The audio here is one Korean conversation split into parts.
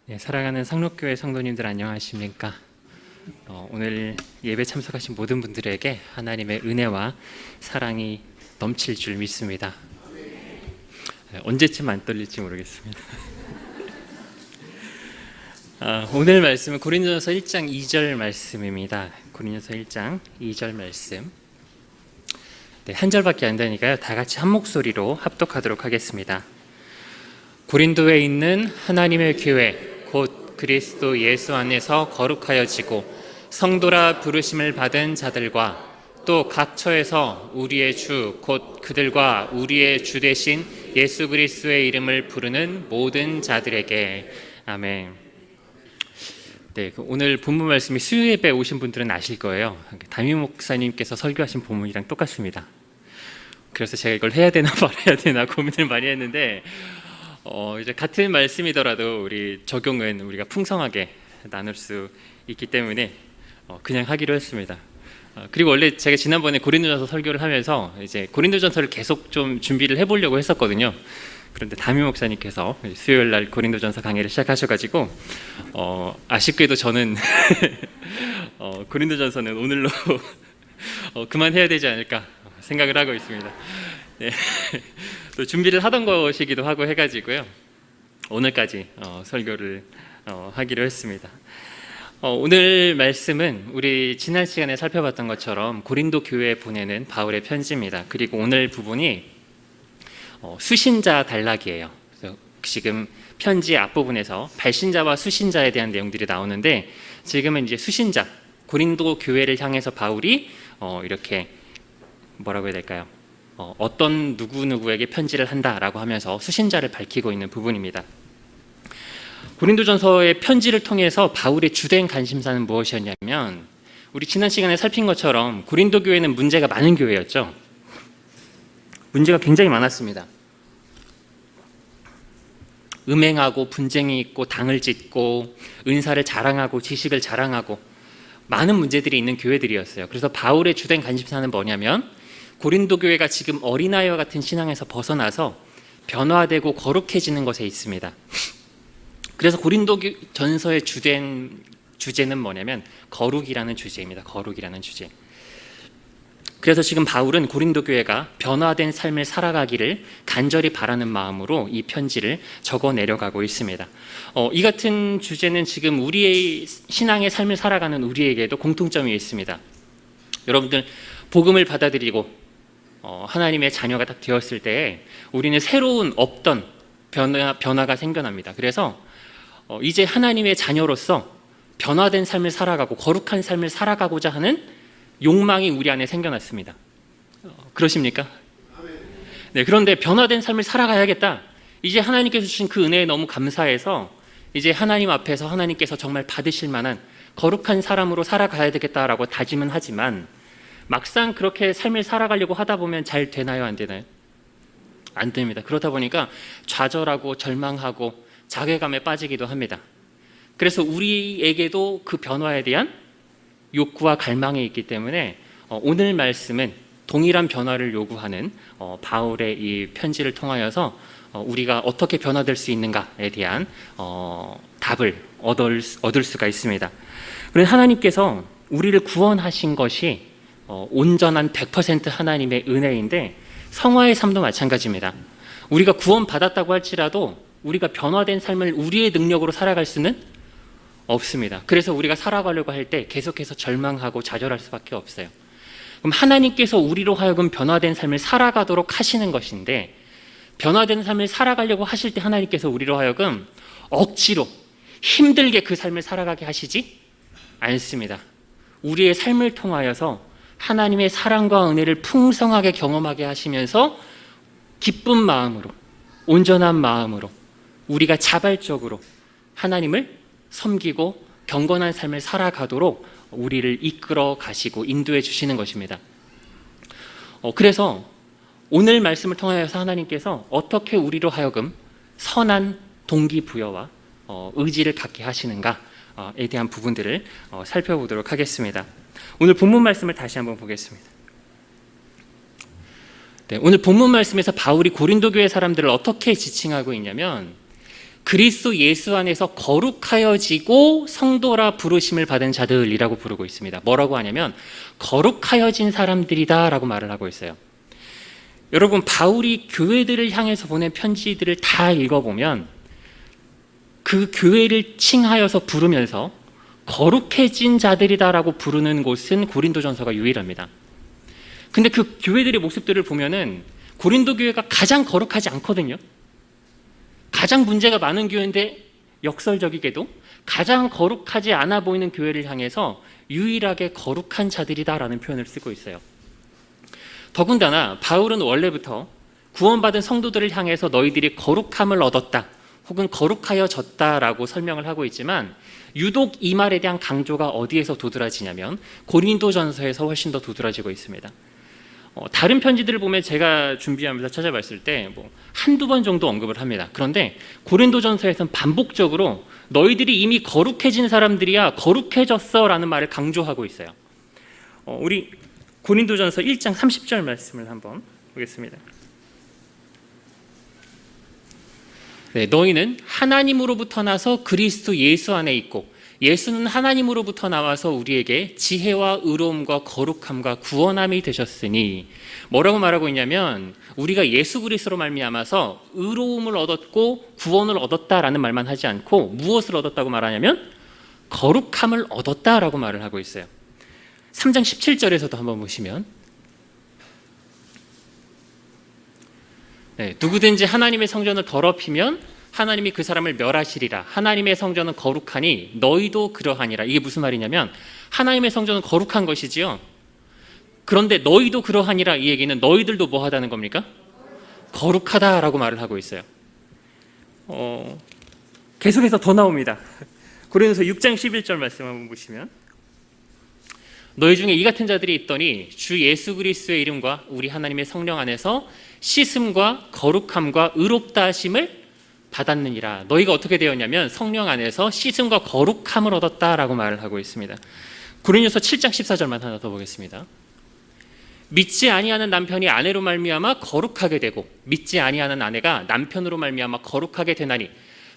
네, 사랑하는 상록교회 성도님들 안녕하십니까? 오늘 예배 참석하신 모든 분들에게 하나님의 은혜와 사랑이 넘칠 줄 믿습니다. 언제쯤 안 떨릴지 모르겠습니다. 오늘 말씀은 고린도전서 1장 2절 말씀입니다. 고린도전서 1장 2절 말씀. 네, 한 절밖에 안 되니까요. 다 같이 한 목소리로 합독하도록 하겠습니다. 고린도에 있는 하나님의 교회 곧 그리스도 예수 안에서 거룩하여지고 성도라 부르심을 받은 자들과 또 각 처에서 우리의 주 곧 그들과 우리의 주 되신 예수 그리스도의 이름을 부르는 모든 자들에게 아멘. 네, 오늘 본문 말씀이 수요 예배 오신 분들은 아실 거예요. 담임 목사님께서 설교하신 본문이랑 똑같습니다. 그래서 제가 이걸 해야 되나 말아야 되나 고민을 많이 했는데 이제 같은 말씀이더라도 우리 적용은 우리가 풍성하게 나눌 수 있기 때문에 그냥 하기로 했습니다. 그리고 원래 제가 지난번에 고린도전서 설교를 하면서 이제 고린도전서를 계속 좀 준비를 해보려고 했었거든요. 그런데 담임 목사님께서 수요일 날 고린도전서 강의를 시작하셔가지고 아쉽게도 저는 고린도전서는 오늘로 그만해야 되지 않을까 생각을 하고 있습니다. 네. 또 준비를 하던 것이기도 하고 해가지고요. 오늘까지 설교를 하기로 했습니다. 오늘 말씀은 우리 지난 시간에 살펴봤던 것처럼 고린도 교회에 보내는 바울의 편지입니다. 그리고 오늘 부분이 수신자 단락이에요. 그래서 지금 편지 앞부분에서 발신자와 수신자에 대한 내용들이 나오는데 지금은 이제 수신자, 고린도 교회를 향해서 바울이 이렇게 뭐라고 해야 될까요? 어떤 누구누구에게 편지를 한다라고 하면서 수신자를 밝히고 있는 부분입니다. 고린도전서의 편지를 통해서 바울의 주된 관심사는 무엇이었냐면 우리 지난 시간에 살핀 것처럼 고린도 교회는 문제가 많은 교회였죠. 문제가 굉장히 많았습니다. 음행하고 분쟁이 있고 당을 짓고 은사를 자랑하고 지식을 자랑하고 많은 문제들이 있는 교회들이었어요. 그래서 바울의 주된 관심사는 뭐냐면 고린도 교회가 지금 어린아이와 같은 신앙에서 벗어나서 변화되고 거룩해지는 것에 있습니다. 그래서 고린도 전서의 주된 주제는 뭐냐면 거룩이라는 주제입니다. 거룩이라는 주제. 그래서 지금 바울은 고린도 교회가 변화된 삶을 살아가기를 간절히 바라는 마음으로 이 편지를 적어 내려가고 있습니다. 이 같은 주제는 지금 우리의 신앙의 삶을 살아가는 우리에게도 공통점이 있습니다. 여러분들 복음을 받아들이고 하나님의 자녀가 딱 되었을 때 우리는 새로운 없던 변화가 생겨납니다. 그래서 이제 하나님의 자녀로서 변화된 삶을 살아가고 거룩한 삶을 살아가고자 하는 욕망이 우리 안에 생겨났습니다. 그러십니까? 네, 그런데 변화된 삶을 살아가야겠다. 이제 하나님께서 주신 그 은혜에 너무 감사해서 이제 하나님 앞에서 하나님께서 정말 받으실 만한 거룩한 사람으로 살아가야 되겠다라고 다짐은 하지만 막상 그렇게 삶을 살아가려고 하다 보면 잘 되나요? 안 되나요? 안 됩니다. 그렇다 보니까 좌절하고 절망하고 자괴감에 빠지기도 합니다. 그래서 우리에게도 그 변화에 대한 욕구와 갈망이 있기 때문에 오늘 말씀은 동일한 변화를 요구하는 바울의 이 편지를 통하여서 우리가 어떻게 변화될 수 있는가에 대한 답을 얻을 수가 있습니다. 그런데 하나님께서 우리를 구원하신 것이 온전한 100% 하나님의 은혜인데 성화의 삶도 마찬가지입니다. 우리가 구원받았다고 할지라도 우리가 변화된 삶을 우리의 능력으로 살아갈 수는 없습니다. 그래서 우리가 살아가려고 할 때 계속해서 절망하고 좌절할 수밖에 없어요. 그럼 하나님께서 우리로 하여금 변화된 삶을 살아가도록 하시는 것인데 변화된 삶을 살아가려고 하실 때 하나님께서 우리로 하여금 억지로 힘들게 그 삶을 살아가게 하시지 않습니다. 우리의 삶을 통하여서 하나님의 사랑과 은혜를 풍성하게 경험하게 하시면서 기쁜 마음으로 온전한 마음으로 우리가 자발적으로 하나님을 섬기고 경건한 삶을 살아가도록 우리를 이끌어 가시고 인도해 주시는 것입니다. 그래서 오늘 말씀을 통하여서 하나님께서 어떻게 우리로 하여금 선한 동기부여와 의지를 갖게 하시는가에 대한 부분들을 살펴보도록 하겠습니다. 오늘 본문 말씀을 다시 한번 보겠습니다. 네, 오늘 본문 말씀에서 바울이 고린도 교회 사람들을 어떻게 지칭하고 있냐면 그리스도 예수 안에서 거룩하여지고 성도라 부르심을 받은 자들이라고 부르고 있습니다. 뭐라고 하냐면 거룩하여진 사람들이다라고 말을 하고 있어요. 여러분, 바울이 교회들을 향해서 보낸 편지들을 다 읽어보면 그 교회를 칭하여서 부르면서 거룩해진 자들이다라고 부르는 곳은 고린도전서가 유일합니다. 근데 그 교회들의 모습들을 보면은 고린도 교회가 가장 거룩하지 않거든요. 가장 문제가 많은 교회인데 역설적이게도 가장 거룩하지 않아 보이는 교회를 향해서 유일하게 거룩한 자들이다라는 표현을 쓰고 있어요. 더군다나 바울은 원래부터 구원받은 성도들을 향해서 너희들이 거룩함을 얻었다 혹은 거룩하여졌다라고 설명을 하고 있지만 유독 이 말에 대한 강조가 어디에서 도드라지냐면 고린도전서에서 훨씬 더 도드라지고 있습니다. 다른 편지들을 보면 제가 준비하면서 찾아봤을 때 한두 번 정도 언급을 합니다. 그런데 고린도전서에서는 반복적으로 너희들이 이미 거룩해진 사람들이야 거룩해졌어 라는 말을 강조하고 있어요. 우리 고린도전서 1장 30절 말씀을 한번 보겠습니다. 네, 너희는 하나님으로부터 나서 그리스도 예수 안에 있고 예수는 하나님으로부터 나와서 우리에게 지혜와 의로움과 거룩함과 구원함이 되셨으니 뭐라고 말하고 있냐면 우리가 예수 그리스도로 말미암아서 의로움을 얻었고 구원을 얻었다라는 말만 하지 않고 무엇을 얻었다고 말하냐면 거룩함을 얻었다라고 말을 하고 있어요. 3장 17절에서도 한번 보시면 누구든지 하나님의 성전을 더럽히면 하나님이 그 사람을 멸하시리라. 하나님의 성전은 거룩하니 너희도 그러하니라. 이게 무슨 말이냐면 하나님의 성전은 거룩한 것이지요. 그런데 너희도 그러하니라 이 얘기는 너희들도 뭐 하다는 겁니까? 거룩하다라고 말을 하고 있어요. 계속해서 더 나옵니다. 고린도서 6장 11절 말씀 한번 보시면 너희 중에 이 같은 자들이 있더니 주 예수 그리스도의 이름과 우리 하나님의 성령 안에서 씻음과 거룩함과 의롭다 하심을 받았느니라. 너희가 어떻게 되었냐면 성령 안에서 씻음과 거룩함을 얻었다라고 말을 하고 있습니다. 고린도서 7장 14절만 하나 더 보겠습니다. 믿지 아니하는 남편이 아내로 말미암아 거룩하게 되고 믿지 아니하는 아내가 남편으로 말미암아 거룩하게 되나니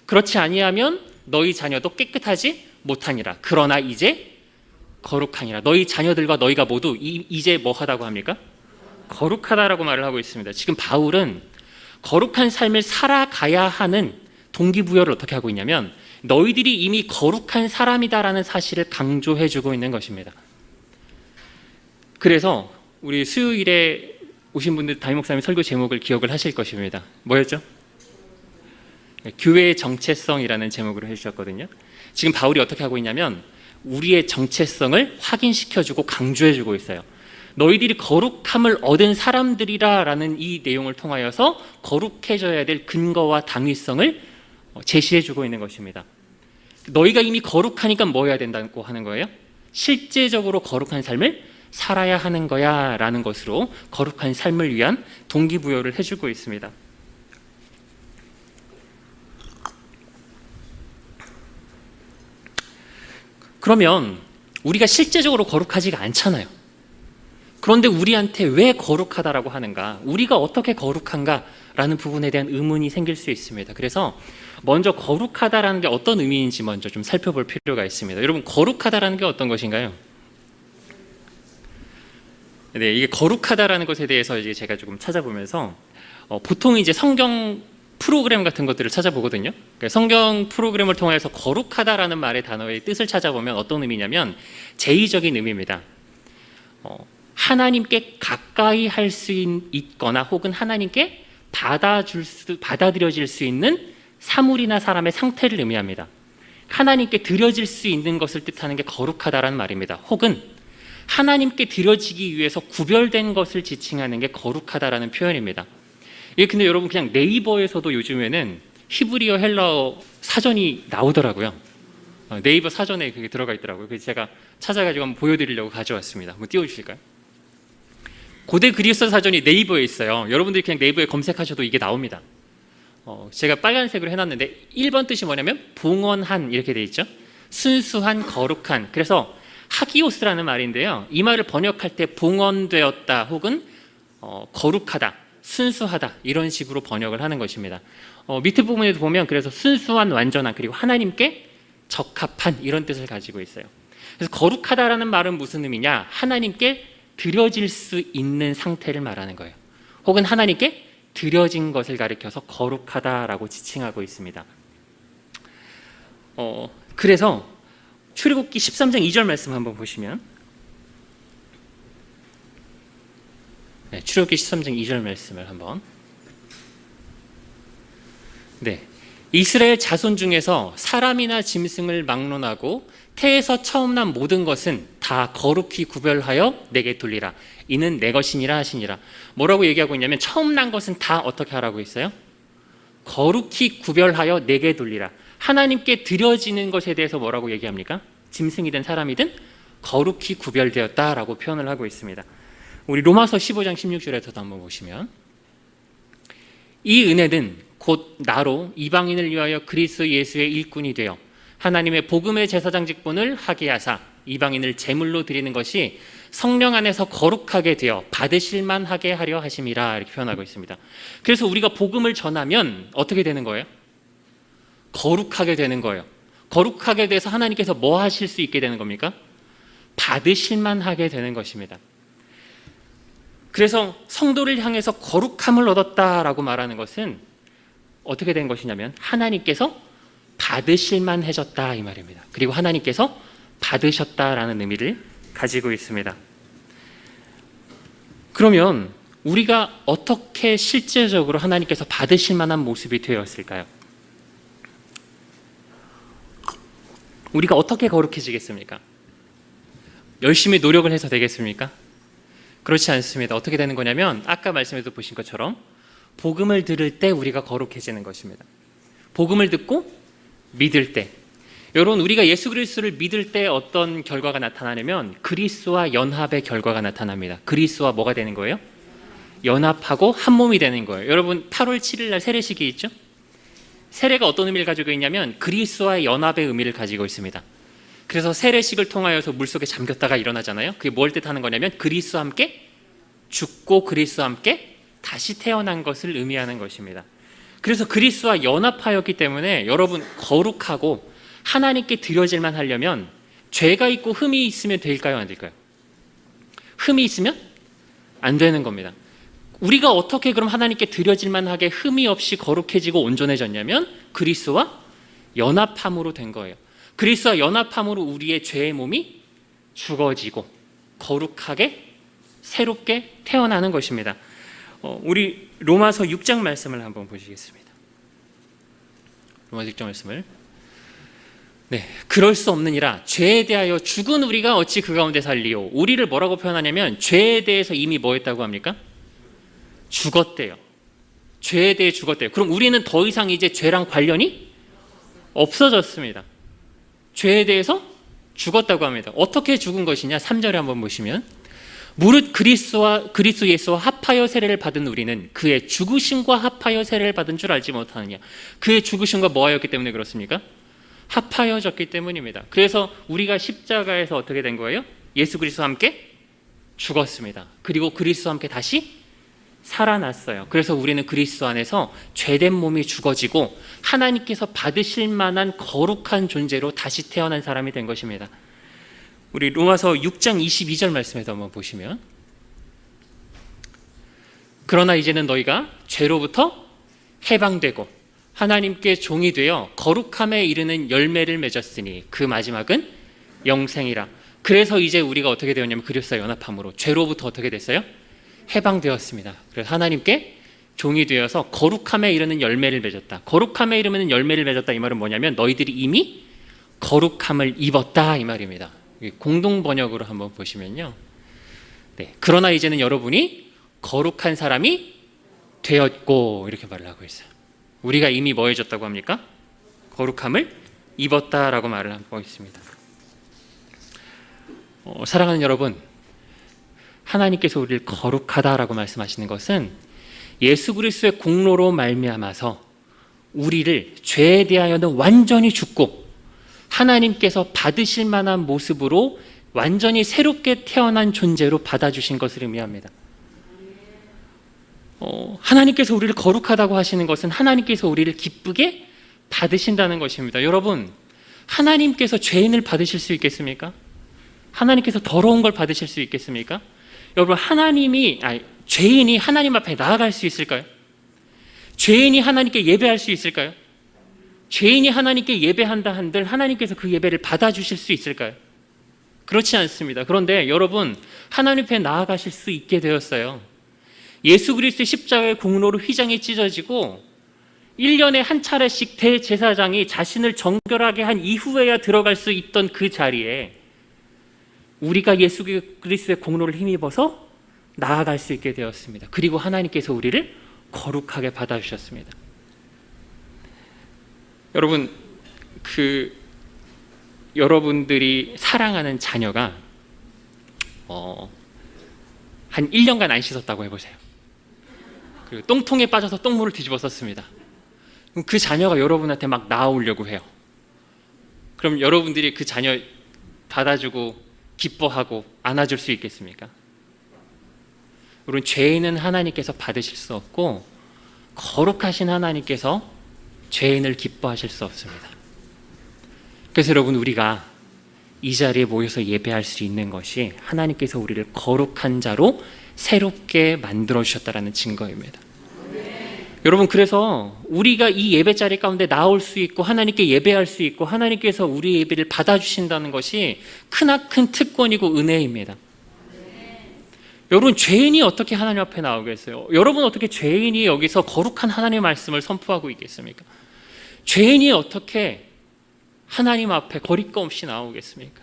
그렇지 아니하면 너희 자녀도 깨끗하지 못하니라. 그러나 이제 거룩하니라. 너희 자녀들과 너희가 모두 이제 뭐 하다고 합니까? 거룩하다라고 말을 하고 있습니다. 지금 바울은 거룩한 삶을 살아가야 하는 동기부여를 어떻게 하고 있냐면 너희들이 이미 거룩한 사람이다라는 사실을 강조해주고 있는 것입니다. 그래서 우리 수요일에 오신 분들 담임 목사님 설교 제목을 기억을 하실 것입니다. 뭐였죠? 교회의 정체성이라는 제목으로 해주셨거든요. 지금 바울이 어떻게 하고 있냐면 우리의 정체성을 확인시켜주고 강조해주고 있어요. 너희들이 거룩함을 얻은 사람들이라라는 이 내용을 통하여서 거룩해져야 될 근거와 당위성을 제시해주고 있는 것입니다. 너희가 이미 거룩하니까 뭐 해야 된다고 하는 거예요? 실제적으로 거룩한 삶을 살아야 하는 거야 라는 것으로 거룩한 삶을 위한 동기부여를 해주고 있습니다. 그러면 우리가 실제적으로 거룩하지가 않잖아요. 그런데 우리한테 왜 거룩하다라고 하는가? 우리가 어떻게 거룩한가라는 부분에 대한 의문이 생길 수 있습니다. 그래서 먼저 거룩하다라는 게 어떤 의미인지 먼저 좀 살펴볼 필요가 있습니다. 여러분, 거룩하다라는 게 어떤 것인가요? 네, 이게 거룩하다라는 것에 대해서 이제 제가 조금 찾아보면서 보통 이제 성경 프로그램 같은 것들을 찾아보거든요. 그러니까 성경 프로그램을 통해서 거룩하다라는 말의 단어의 뜻을 찾아보면 어떤 의미냐면 제의적인 의미입니다. 하나님께 가까이 할 수 있거나 혹은 하나님께 받아들여질 수 있는 사물이나 사람의 상태를 의미합니다. 하나님께 드려질 수 있는 것을 뜻하는 게 거룩하다라는 말입니다. 혹은 하나님께 드려지기 위해서 구별된 것을 지칭하는 게 거룩하다라는 표현입니다. 이게 근데 여러분 그냥 네이버에서도 요즘에는 히브리어 헬라어 사전이 나오더라고요. 네이버 사전에 그게 들어가 있더라고요. 그래서 제가 찾아가지고 한번 보여드리려고 가져왔습니다. 한번 띄워주실까요? 고대 그리스 사전이 네이버에 있어요. 여러분들이 그냥 네이버에 검색하셔도 이게 나옵니다. 제가 빨간색으로 해놨는데 1번 뜻이 뭐냐면 봉헌한 이렇게 돼 있죠. 순수한, 거룩한. 그래서 하기오스라는 말인데요. 이 말을 번역할 때 봉헌되었다 혹은 거룩하다, 순수하다 이런 식으로 번역을 하는 것입니다. 밑에 부분에도 보면 그래서 순수한, 완전한, 그리고 하나님께 적합한 이런 뜻을 가지고 있어요. 그래서 거룩하다라는 말은 무슨 의미냐? 하나님께 드려질 수 있는 상태를 말하는 거예요. 혹은 하나님께 드려진 것을 가리켜서 거룩하다라고 지칭하고 있습니다. 그래서 출애굽기 13장 2절 말씀 한번 보시면, 출애굽기 13장 2절 말씀을 한번. 이스라엘 자손 중에서 사람이나 짐승을 막론하고 태에서 처음 난 모든 것은 다 거룩히 구별하여 내게 돌리라. 이는 내 것이니라 하시니라. 뭐라고 얘기하고 있냐면 처음 난 것은 다 어떻게 하라고 있어요? 거룩히 구별하여 내게 돌리라. 하나님께 드려지는 것에 대해서 뭐라고 얘기합니까? 짐승이든 사람이든 거룩히 구별되었다라고 표현을 하고 있습니다. 우리 로마서 15장 16절에서도 한번 보시면, 이 은혜는 곧 나로 이방인을 위하여 그리스도 예수의 일꾼이 되어 하나님의 복음의 제사장 직분을 하게 하사 이방인을 제물로 드리는 것이 성령 안에서 거룩하게 되어 받으실 만하게 하려 하심이라, 이렇게 표현하고 있습니다. 그래서 우리가 복음을 전하면 어떻게 되는 거예요? 거룩하게 되는 거예요. 거룩하게 돼서 하나님께서 뭐 하실 수 있게 되는 겁니까? 받으실 만하게 되는 것입니다. 그래서 성도를 향해서 거룩함을 얻었다라고 말하는 것은 어떻게 된 것이냐면 하나님께서 받으실 만해졌다 이 말입니다. 그리고 하나님께서 받으셨다라는 의미를 가지고 있습니다. 그러면 우리가 어떻게 실제적으로 하나님께서 받으실 만한 모습이 되었을까요? 우리가 어떻게 거룩해지겠습니까? 열심히 노력을 해서 되겠습니까? 그렇지 않습니다. 어떻게 되는 거냐면 아까 말씀에서 보신 것처럼 복음을 들을 때 우리가 거룩해지는 것입니다. 복음을 듣고 믿을 때, 여러분, 우리가 예수 그리스도를 믿을 때 어떤 결과가 나타나냐면 그리스도와 연합의 결과가 나타납니다. 그리스도와 뭐가 되는 거예요? 연합하고 한 몸이 되는 거예요. 여러분, 8월 7일 날 세례식이 있죠? 세례가 어떤 의미를 가지고 있냐면 그리스도와의 연합의 의미를 가지고 있습니다. 그래서 세례식을 통하여서 물속에 잠겼다가 일어나잖아요. 그게 뭘 뜻하는 거냐면 그리스도와 함께 죽고 그리스도와 함께 다시 태어난 것을 의미하는 것입니다. 그래서 그리스도와 연합하였기 때문에 여러분, 거룩하고 하나님께 드려질만 하려면 죄가 있고 흠이 있으면 될까요, 안 될까요? 흠이 있으면 안 되는 겁니다. 우리가 어떻게 그럼 하나님께 드려질만 하게 흠이 없이 거룩해지고 온전해졌냐면 그리스도와 연합함으로 된 거예요. 그리스도와 연합함으로 우리의 죄의 몸이 죽어지고 거룩하게 새롭게 태어나는 것입니다. 우리 로마서 6장 말씀을 한번 보시겠습니다. 로마서 6장 말씀을. 그럴 수 없느니라 죄에 대하여 죽은 우리가 어찌 그 가운데 살리요. 우리를 뭐라고 표현하냐면 죄에 대해서 이미 뭐 했다고 합니까? 죽었대요. 죄에 대해 죽었대요. 그럼 우리는 더 이상 이제 죄랑 관련이 없어졌습니다. 죄에 대해서 죽었다고 합니다. 어떻게 죽은 것이냐? 3절에 한번 보시면, 무릇 그리스도 예수와 합하여 세례를 받은 우리는 그의 죽으심과 합하여 세례를 받은 줄 알지 못하느냐. 그의 죽으심과 뭐하였기 때문에 그렇습니까? 합하여졌기 때문입니다. 그래서 우리가 십자가에서 어떻게 된 거예요? 예수 그리스도와 함께 죽었습니다. 그리고 그리스도와 함께 다시 살아났어요. 그래서 우리는 그리스도 안에서 죄된 몸이 죽어지고 하나님께서 받으실 만한 거룩한 존재로 다시 태어난 사람이 된 것입니다. 우리 로마서 6장 22절 말씀에서 한번 보시면, 그러나 이제는 너희가 죄로부터 해방되고 하나님께 종이 되어 거룩함에 이르는 열매를 맺었으니 그 마지막은 영생이라. 그래서 이제 우리가 어떻게 되었냐면 그리스도와 연합함으로 죄로부터 어떻게 됐어요? 해방되었습니다. 그래서 하나님께 종이 되어서 거룩함에 이르는 열매를 맺었다. 거룩함에 이르는 열매를 맺었다 이 말은 뭐냐면 너희들이 이미 거룩함을 입었다 이 말입니다. 공동 번역으로 한번 보시면요, 그러나 이제는 여러분이 거룩한 사람이 되었고 이렇게 말을 하고 있어요. 우리가 이미 뭐 해줬다고 합니까? 거룩함을 입었다라고 말을 하고 있습니다. 사랑하는 여러분, 하나님께서 우리를 거룩하다라고 말씀하시는 것은 예수 그리스도의 공로로 말미암아서 우리를 죄에 대하여는 완전히 죽고 하나님께서 받으실 만한 모습으로 완전히 새롭게 태어난 존재로 받아주신 것을 의미합니다. 하나님께서 우리를 거룩하다고 하시는 것은 하나님께서 우리를 기쁘게 받으신다는 것입니다. 여러분, 하나님께서 죄인을 받으실 수 있겠습니까? 하나님께서 더러운 걸 받으실 수 있겠습니까? 여러분, 죄인이 하나님 앞에 나아갈 수 있을까요? 죄인이 하나님께 예배할 수 있을까요? 죄인이 하나님께 예배한다 한들 하나님께서 그 예배를 받아주실 수 있을까요? 그렇지 않습니다. 그런데 여러분, 하나님 앞에 나아가실 수 있게 되었어요. 예수 그리스도의 십자가의 공로로 휘장이 찢어지고 1년에 한 차례씩 대제사장이 자신을 정결하게 한 이후에야 들어갈 수 있던 그 자리에 우리가 예수 그리스도의 공로를 힘입어서 나아갈 수 있게 되었습니다. 그리고 하나님께서 우리를 거룩하게 받아주셨습니다. 여러분, 여러분들이 사랑하는 자녀가 한 1년간 안 씻었다고 해보세요. 똥통에 빠져서 똥물을 뒤집어 썼습니다. 그럼 그 자녀가 여러분한테 막 나아오려고 해요. 그럼 여러분들이 그 자녀 받아주고 기뻐하고 안아줄 수 있겠습니까? 여러분, 죄인은 하나님께서 받으실 수 없고 거룩하신 하나님께서 죄인을 기뻐하실 수 없습니다. 그래서 여러분, 우리가 이 자리에 모여서 예배할 수 있는 것이 하나님께서 우리를 거룩한 자로 새롭게 만들어 주셨다는 증거입니다. 여러분, 그래서 우리가 이 예배 자리 가운데 나올 수 있고 하나님께 예배할 수 있고 하나님께서 우리 예배를 받아주신다는 것이 크나큰 특권이고 은혜입니다. 여러분, 죄인이 어떻게 하나님 앞에 나오겠어요? 여러분, 어떻게 죄인이 여기서 거룩한 하나님의 말씀을 선포하고 있겠습니까? 죄인이 어떻게 하나님 앞에 거리낌 없이 나오겠습니까?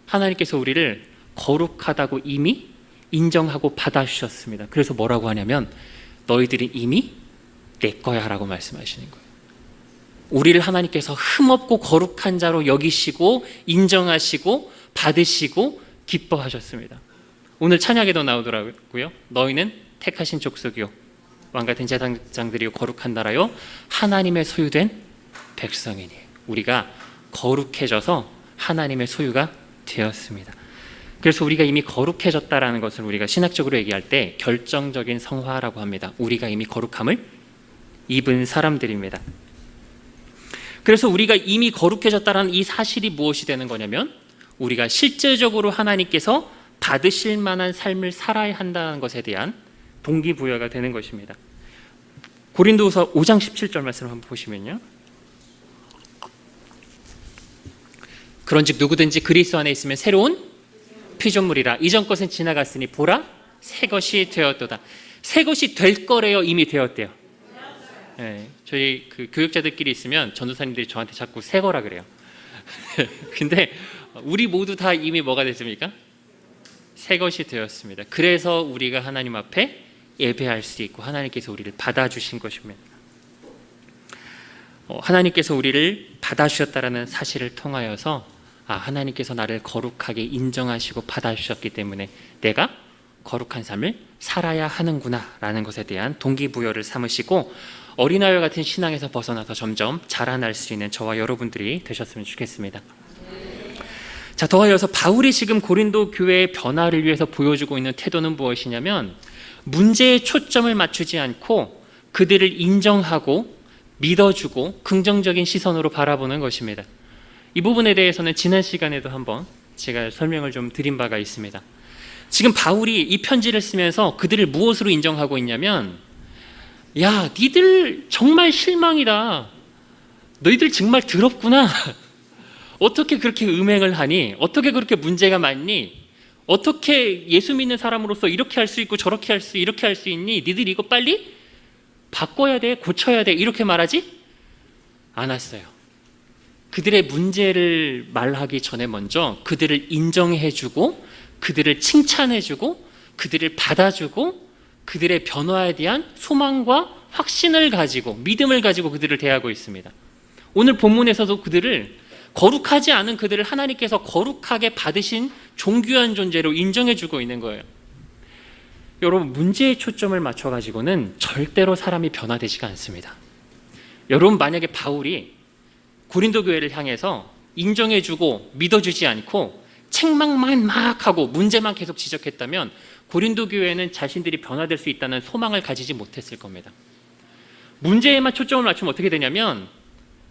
하나님께서 우리를 거룩하다고 이미 인정하고 받아주셨습니다. 그래서 뭐라고 하냐면 너희들이 이미 내 거야 라고 말씀하시는 거예요. 우리를 하나님께서 흠없고 거룩한 자로 여기시고 인정하시고 받으시고 기뻐하셨습니다. 오늘 찬양에도 나오더라고요. 너희는 택하신 족속이요 왕같은 제사장들이요 거룩한 나라요 하나님의 소유된 백성이니. 우리가 거룩해져서 하나님의 소유가 되었습니다. 그래서 우리가 이미 거룩해졌다라는 것을 우리가 신학적으로 얘기할 때 결정적인 성화라고 합니다. 우리가 이미 거룩함을 입은 사람들입니다. 그래서 우리가 이미 거룩해졌다라는 이 사실이 무엇이 되는 거냐면 우리가 실제적으로 하나님께서 받으실 만한 삶을 살아야 한다는 것에 대한 동기부여가 되는 것입니다. 고린도후서 5장 17절 말씀을 한번 보시면요. 그런즉 누구든지 그리스도 안에 있으면 새로운 피조물이라. 이전 것은 지나갔으니 보라 새 것이 되었도다. 새 것이 될 거래요? 이미 되었대요? 네, 저희 교육자들끼리 있으면 전도사님들이 저한테 자꾸 새 거라 그래요. 근데 우리 모두 다 이미 뭐가 됐습니까? 새 것이 되었습니다. 그래서 우리가 하나님 앞에 예배할 수 있고 하나님께서 우리를 받아주신 것입니다. 하나님께서 우리를 받아주셨다는 사실을 통하여서 하나님께서 나를 거룩하게 인정하시고 받아주셨기 때문에 내가 거룩한 삶을 살아야 하는구나 라는 것에 대한 동기부여를 삼으시고 어린아이와 같은 신앙에서 벗어나서 점점 자라날 수 있는 저와 여러분들이 되셨으면 좋겠습니다. 자, 더 이어서 바울이 지금 고린도 교회의 변화를 위해서 보여주고 있는 태도는 무엇이냐면 문제에 초점을 맞추지 않고 그들을 인정하고 믿어주고 긍정적인 시선으로 바라보는 것입니다. 이 부분에 대해서는 지난 시간에도 한번 제가 설명을 좀 드린 바가 있습니다. 지금 바울이 이 편지를 쓰면서 그들을 무엇으로 인정하고 있냐면 야, 니들 정말 실망이다. 너희들 정말 더럽구나. 어떻게 그렇게 음행을 하니? 어떻게 그렇게 문제가 많니? 어떻게 예수 믿는 사람으로서 이렇게 할 수 있고 저렇게 이렇게 할 수 있니? 니들 이거 빨리 바꿔야 돼, 고쳐야 돼 이렇게 말하지 않았어요. 그들의 문제를 말하기 전에 먼저 그들을 인정해주고 그들을 칭찬해주고 그들을 받아주고 그들의 변화에 대한 소망과 확신을 가지고 믿음을 가지고 그들을 대하고 있습니다. 오늘 본문에서도 그들을 거룩하지 않은 그들을 하나님께서 거룩하게 받으신 존귀한 존재로 인정해주고 있는 거예요. 여러분, 문제에 초점을 맞춰가지고는 절대로 사람이 변화되지가 않습니다. 여러분, 만약에 바울이 고린도 교회를 향해서 인정해주고 믿어주지 않고 책망만 막 하고 문제만 계속 지적했다면 고린도 교회는 자신들이 변화될 수 있다는 소망을 가지지 못했을 겁니다. 문제에만 초점을 맞추면 어떻게 되냐면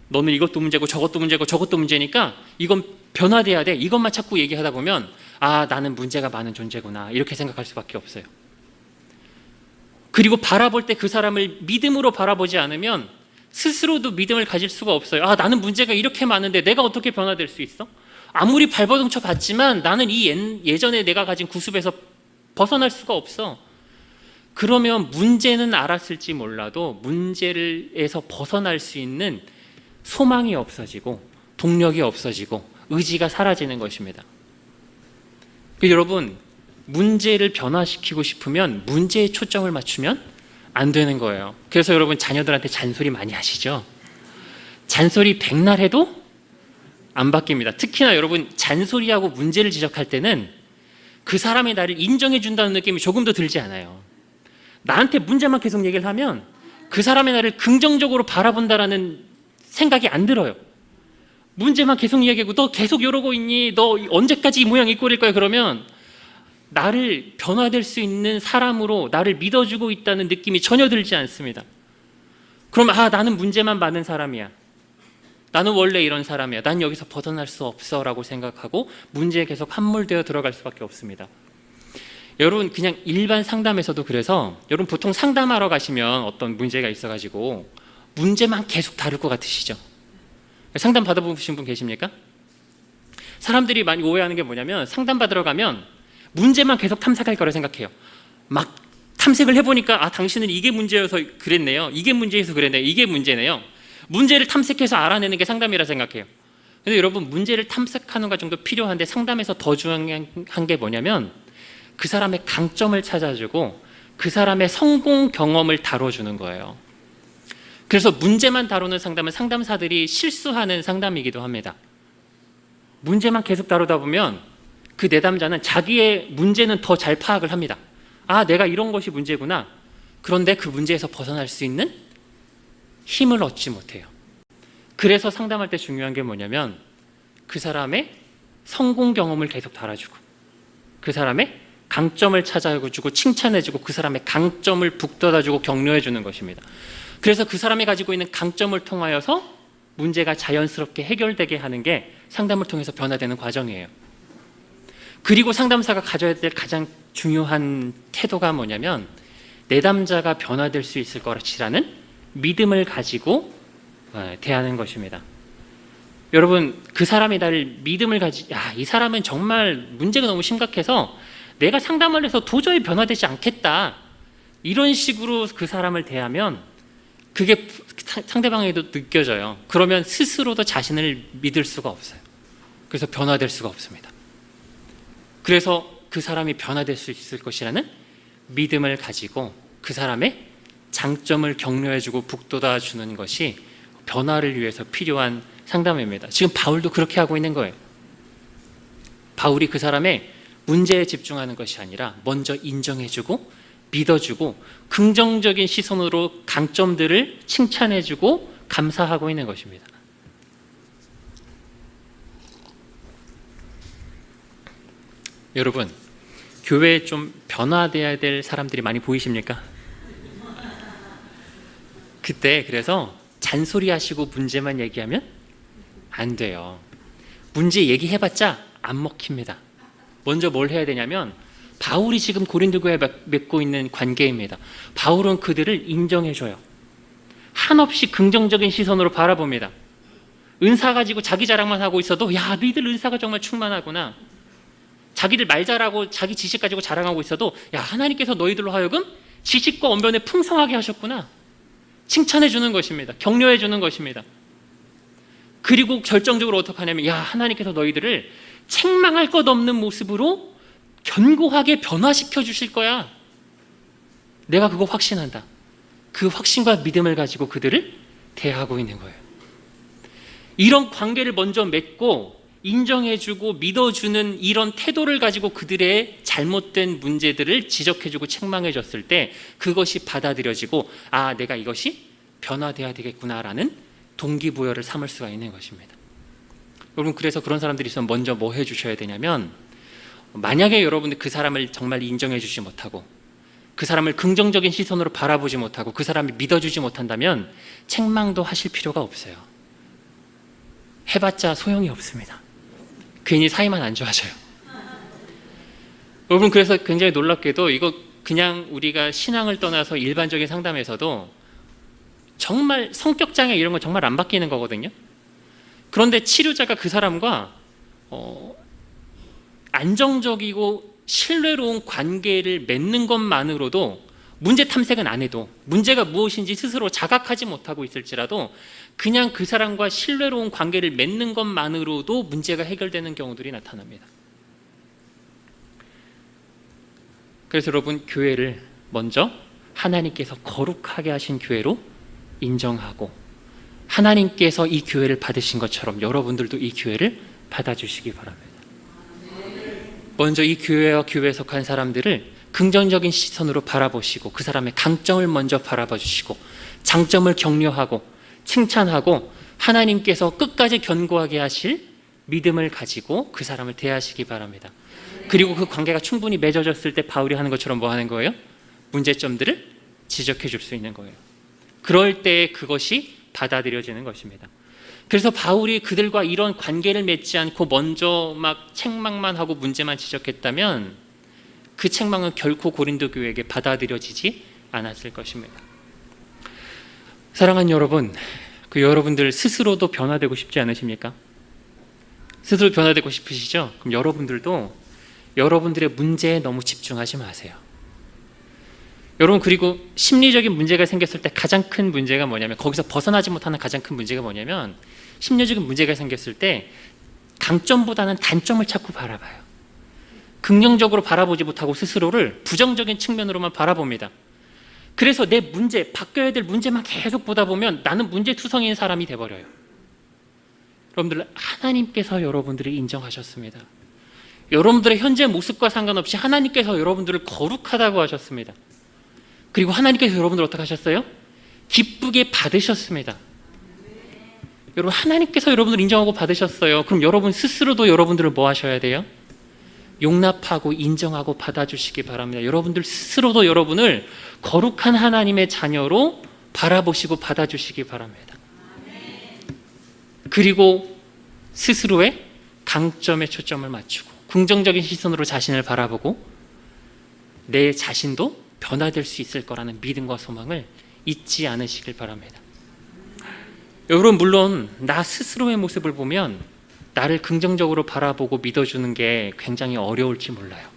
너는 이것도 문제고 저것도 문제고 저것도 문제니까 이건 변화돼야 돼. 이것만 자꾸 얘기하다 보면 아, 나는 문제가 많은 존재구나 이렇게 생각할 수밖에 없어요. 그리고 바라볼 때 그 사람을 믿음으로 바라보지 않으면 스스로도 믿음을 가질 수가 없어요. 아, 나는 문제가 이렇게 많은데 내가 어떻게 변화될 수 있어? 아무리 발버둥쳐 봤지만 나는 이 예전에 내가 가진 구습에서 벗어날 수가 없어. 그러면 문제는 알았을지 몰라도 문제에서 벗어날 수 있는 소망이 없어지고 동력이 없어지고 의지가 사라지는 것입니다. 여러분, 문제를 변화시키고 싶으면 문제에 초점을 맞추면 안 되는 거예요. 그래서 여러분 자녀들한테 잔소리 많이 하시죠? 잔소리 백날 해도 안 바뀝니다. 특히나 여러분 잔소리하고 문제를 지적할 때는 그 사람이 나를 인정해 준다는 느낌이 조금도 들지 않아요. 나한테 문제만 계속 얘기를 하면 그 사람이 나를 긍정적으로 바라본다라는 생각이 안 들어요. 문제만 계속 이야기하고 너 계속 이러고 있니? 너 언제까지 이 모양 이 꼴일 거야? 그러면 나를 변화될 수 있는 사람으로 나를 믿어주고 있다는 느낌이 전혀 들지 않습니다. 그럼 아, 나는 문제만 많은 사람이야. 나는 원래 이런 사람이야. 난 여기서 벗어날 수 없어 라고 생각하고 문제에 계속 함몰되어 들어갈 수밖에 없습니다. 여러분 그냥 일반 상담에서도 그래서 여러분 보통 상담하러 가시면 어떤 문제가 있어가지고 문제만 계속 다룰 것 같으시죠? 상담 받아보신 분 계십니까? 사람들이 많이 오해하는 게 뭐냐면 상담 받으러 가면 문제만 계속 탐색할 거라 생각해요. 막 탐색을 해보니까 아, 당신은 이게 문제여서 그랬네요. 이게 문제여서 그랬네요. 이게 문제네요. 문제를 탐색해서 알아내는 게 상담이라 생각해요. 근데 여러분 문제를 탐색하는 과정도 필요한데 상담에서 더 중요한 게 뭐냐면 그 사람의 강점을 찾아주고 그 사람의 성공 경험을 다뤄주는 거예요. 그래서 문제만 다루는 상담은 상담사들이 실수하는 상담이기도 합니다. 문제만 계속 다루다 보면 그 내담자는 자기의 문제는 더 잘 파악을 합니다. 아, 내가 이런 것이 문제구나. 그런데 그 문제에서 벗어날 수 있는 힘을 얻지 못해요. 그래서 상담할 때 중요한 게 뭐냐면 그 사람의 성공 경험을 계속 달아주고 그 사람의 강점을 찾아주고 칭찬해주고 그 사람의 강점을 북돋아주고 격려해주는 것입니다. 그래서 그 사람이 가지고 있는 강점을 통하여서 문제가 자연스럽게 해결되게 하는 게 상담을 통해서 변화되는 과정이에요. 그리고 상담사가 가져야 될 가장 중요한 태도가 뭐냐면 내담자가 변화될 수 있을 것이라는 믿음을 가지고 대하는 것입니다. 여러분 그 사람이 나를 믿음을 이 사람은 정말 문제가 너무 심각해서 내가 상담을 해서 도저히 변화되지 않겠다 이런 식으로 그 사람을 대하면 그게 상대방에도 느껴져요. 그러면 스스로도 자신을 믿을 수가 없어요. 그래서 변화될 수가 없습니다. 그래서 그 사람이 변화될 수 있을 것이라는 믿음을 가지고 그 사람의 장점을 격려해주고 북돋아주는 것이 변화를 위해서 필요한 상담입니다. 지금 바울도 그렇게 하고 있는 거예요. 바울이 그 사람의 문제에 집중하는 것이 아니라 먼저 인정해주고 믿어주고 긍정적인 시선으로 강점들을 칭찬해주고 감사하고 있는 것입니다. 여러분, 교회에 좀 변화되어야 될 사람들이 많이 보이십니까? 그때 그래서 잔소리하시고 문제만 얘기하면 안 돼요. 문제 얘기해봤자 안 먹힙니다. 먼저 뭘 해야 되냐면 바울이 지금 고린도 교회에 맺고 있는 관계입니다. 바울은 그들을 인정해줘요. 한없이 긍정적인 시선으로 바라봅니다. 은사 가지고 자기 자랑만 하고 있어도 야, 너희들 은사가 정말 충만하구나. 자기들 말 잘하고 자기 지식 가지고 자랑하고 있어도 야, 하나님께서 너희들로 하여금 지식과 언변에 풍성하게 하셨구나. 칭찬해 주는 것입니다. 격려해 주는 것입니다. 그리고 결정적으로 어떻게 하냐면 야, 하나님께서 너희들을 책망할 것 없는 모습으로 견고하게 변화시켜 주실 거야. 내가 그거 확신한다. 그 확신과 믿음을 가지고 그들을 대하고 있는 거예요. 이런 관계를 먼저 맺고 인정해주고 믿어주는 이런 태도를 가지고 그들의 잘못된 문제들을 지적해주고 책망해줬을 때 그것이 받아들여지고 아, 내가 이것이 변화돼야 되겠구나라는 동기부여를 삼을 수가 있는 것입니다. 여러분, 그래서 그런 사람들이 있으면 먼저 뭐 해주셔야 되냐면 만약에 여러분들 그 사람을 정말 인정해 주지 못하고 그 사람을 긍정적인 시선으로 바라보지 못하고 그 사람을 믿어주지 못한다면 책망도 하실 필요가 없어요. 해봤자 소용이 없습니다. 괜히 사이만 안 좋아져요. 여러분, 그래서 굉장히 놀랍게도 이거 그냥 우리가 신앙을 떠나서 일반적인 상담에서도 정말 성격장애 이런 건 정말 안 바뀌는 거거든요. 그런데 치료자가 그 사람과 안정적이고 신뢰로운 관계를 맺는 것만으로도 문제 탐색은 안 해도 문제가 무엇인지 스스로 자각하지 못하고 있을지라도 그냥 그 사람과 신뢰로운 관계를 맺는 것만으로도 문제가 해결되는 경우들이 나타납니다. 그래서 여러분, 교회를 먼저 하나님께서 거룩하게 하신 교회로 인정하고 하나님께서 이 교회를 받으신 것처럼 여러분들도 이 교회를 받아주시기 바랍니다. 먼저 이 교회와 교회에 속한 사람들을 긍정적인 시선으로 바라보시고 그 사람의 강점을 먼저 바라봐 주시고 장점을 격려하고 칭찬하고 하나님께서 끝까지 견고하게 하실 믿음을 가지고 그 사람을 대하시기 바랍니다. 그리고 그 관계가 충분히 맺어졌을 때 바울이 하는 것처럼 뭐 하는 거예요? 문제점들을 지적해 줄 수 있는 거예요. 그럴 때 그것이 받아들여지는 것입니다. 그래서 바울이 그들과 이런 관계를 맺지 않고 먼저 막 책망만 하고 문제만 지적했다면 그 책망은 결코 고린도 교회에게 받아들여지지 않았을 것입니다. 사랑하는 여러분, 그 여러분들 스스로도 변화되고 싶지 않으십니까? 스스로 변화되고 싶으시죠? 그럼 여러분들도 여러분들의 문제에 너무 집중하지 마세요. 여러분, 그리고 심리적인 문제가 생겼을 때 가장 큰 문제가 뭐냐면, 거기서 벗어나지 못하는 가장 큰 문제가 뭐냐면, 심리적인 문제가 생겼을 때 강점보다는 단점을 자꾸 바라봐요. 긍정적으로 바라보지 못하고 스스로를 부정적인 측면으로만 바라봅니다. 그래서 내 문제, 바뀌어야 될 문제만 계속 보다 보면 나는 문제투성이인 사람이 돼버려요. 여러분들, 하나님께서 여러분들을 인정하셨습니다. 여러분들의 현재 모습과 상관없이 하나님께서 여러분들을 거룩하다고 하셨습니다. 그리고 하나님께서 여러분들을 어떻게 하셨어요? 기쁘게 받으셨습니다. 여러분, 하나님께서 여러분들을 인정하고 받으셨어요. 그럼 여러분 스스로도 여러분들을 뭐 하셔야 돼요? 용납하고 인정하고 받아주시기 바랍니다. 여러분들 스스로도 여러분을 거룩한 하나님의 자녀로 바라보시고 받아주시기 바랍니다. 그리고 스스로의 강점에 초점을 맞추고 긍정적인 시선으로 자신을 바라보고 내 자신도 변화될 수 있을 거라는 믿음과 소망을 잊지 않으시길 바랍니다. 여러분, 물론 나 스스로의 모습을 보면 나를 긍정적으로 바라보고 믿어주는 게 굉장히 어려울지 몰라요.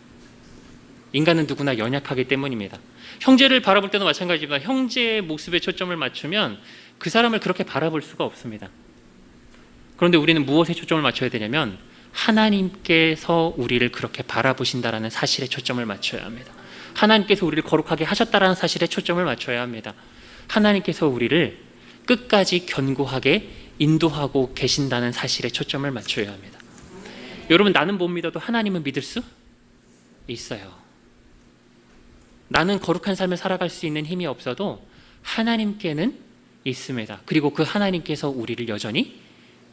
인간은 누구나 연약하기 때문입니다. 형제를 바라볼 때도 마찬가지지만 형제의 모습에 초점을 맞추면 그 사람을 그렇게 바라볼 수가 없습니다. 그런데 우리는 무엇에 초점을 맞춰야 되냐면 하나님께서 우리를 그렇게 바라보신다라는 사실에 초점을 맞춰야 합니다. 하나님께서 우리를 거룩하게 하셨다라는 사실에 초점을 맞춰야 합니다. 하나님께서 우리를 끝까지 견고하게 인도하고 계신다는 사실에 초점을 맞춰야 합니다. 여러분, 나는 못 믿어도 하나님은 믿을 수 있어요. 나는 거룩한 삶을 살아갈 수 있는 힘이 없어도 하나님께는 있습니다. 그리고 그 하나님께서 우리를 여전히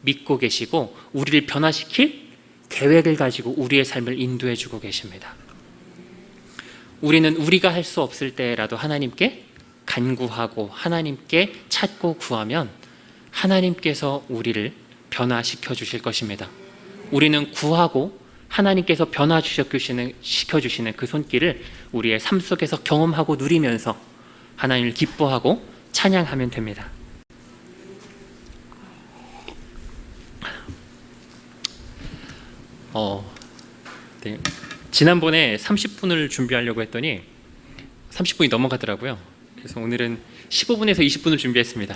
믿고 계시고 우리를 변화시킬 계획을 가지고 우리의 삶을 인도해 주고 계십니다. 우리는 우리가 할 수 없을 때라도 하나님께 간구하고 하나님께 찾고 구하면 하나님께서 우리를 변화시켜 주실 것입니다. 우리는 구하고 하나님께서 변화시켜 주시는 그 손길을 우리의 삶 속에서 경험하고 누리면서 하나님을 기뻐하고 찬양하면 됩니다. 네. 지난번에 30분을 준비하려고 했더니 30분이 넘어가더라고요. 그래서 오늘은 15분에서 20분을 준비했습니다.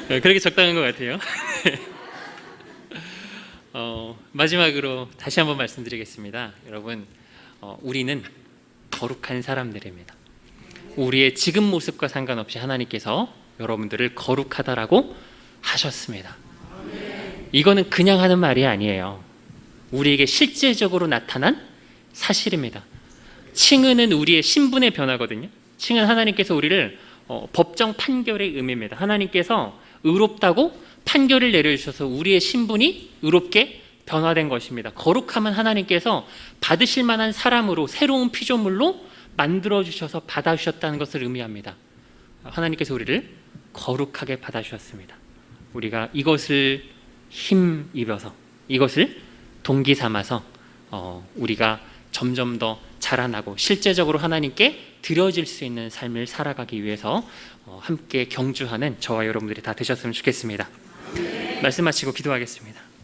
그렇게 적당한 것 같아요. 마지막으로 다시 한번 말씀드리겠습니다. 여러분, 우리는 거룩한 사람들입니다. 우리의 지금 모습과 상관없이 하나님께서 여러분들을 거룩하다라고 하셨습니다. 이거는 그냥 하는 말이 아니에요. 우리에게 실제적으로 나타난 사실입니다. 칭의는 우리의 신분의 변화거든요. 칭의는 하나님께서 우리를 법정 판결의 의미입니다. 하나님께서 의롭다고 판결을 내려주셔서 우리의 신분이 의롭게 변화된 것입니다. 거룩함은 하나님께서 받으실 만한 사람으로 새로운 피조물로 만들어주셔서 받아주셨다는 것을 의미합니다. 하나님께서 우리를 거룩하게 받아주셨습니다. 우리가 이것을 힘입어서, 이것을 동기 삼아서 우리가 점점 더 자라나고 실제적으로 하나님께 드려질 수 있는 삶을 살아가기 위해서 함께 경주하는 저와 여러분들이 다 되셨으면 좋겠습니다. 말씀 마치고 기도하겠습니다.